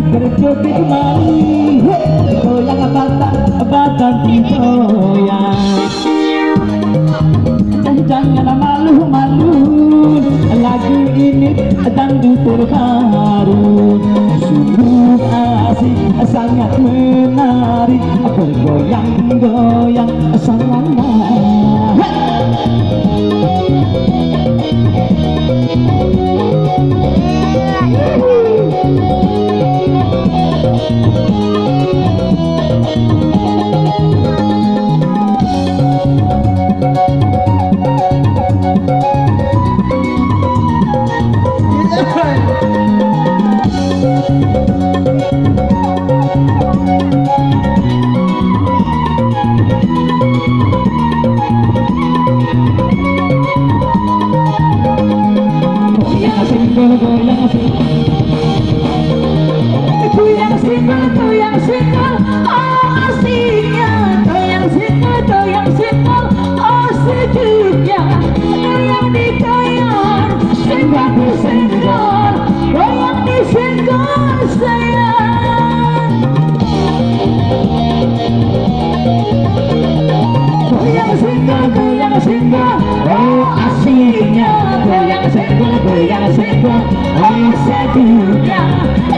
berjoget mari, goyang badan digoyang. Jangan malu-malu, lagu ini dangdut terbaru. Sungguh asik, sangat menarik, bergoyang-goyang selama. Goyang single, oh asiknya. Goyang single, oh sejuknya. Goyang digoyang, singgah disenggol, goyang disenggol sayang. Goyang single, oh asiknya. Goyang single, oh sejuknya.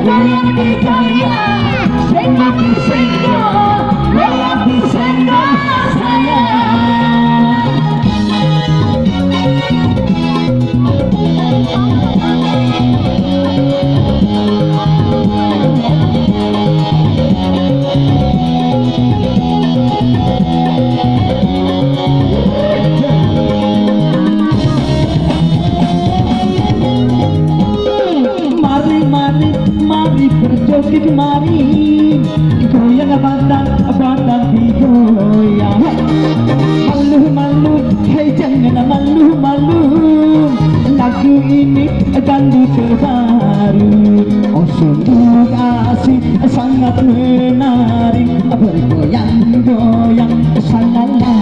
Goyang digoyang, singgah disenggol, goyang disenggol sayang. Mari berjoget mari, goyang badan digoyang. Malu-malu, hei jangan malu-malu, lagu ini dangdut terbaru. Oh sungguh asik, sangat menarik, bergoyang-goyang salala.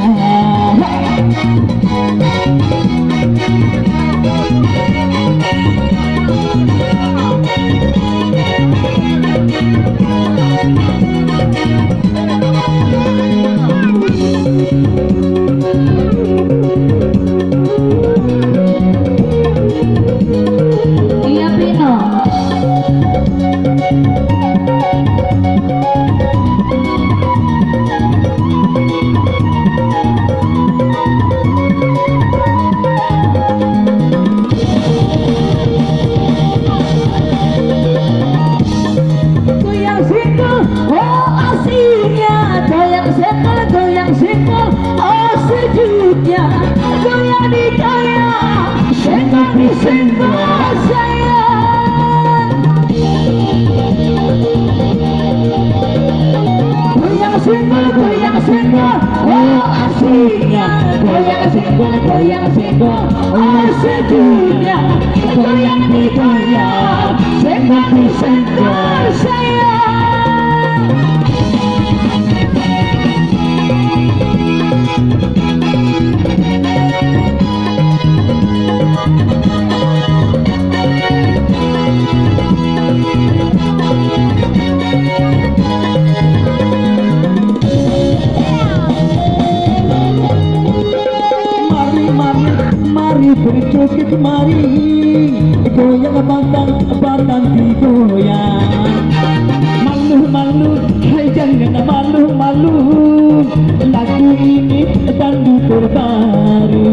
Iya Pino. Goyang single, oh asiknya. Goyang single, oh sejuknya. Goyang digoyang, singgah disenggol sayang. Goyang single, oh asiknya. Goyang single, oh sejuknya. Goyang digoyang, singgah disenggol sayang. Mari berjoget mari, goyang badan digoyang. Malu-malu, hai jangan malu-malu, lagu ini dangdut terbaru.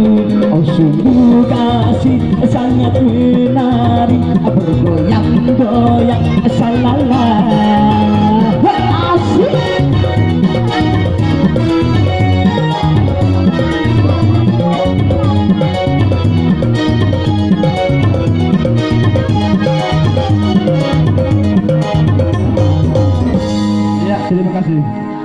Oh sungguh asik, sangat menarik, bergoyang-goyang salala. Asik. Terima kasih.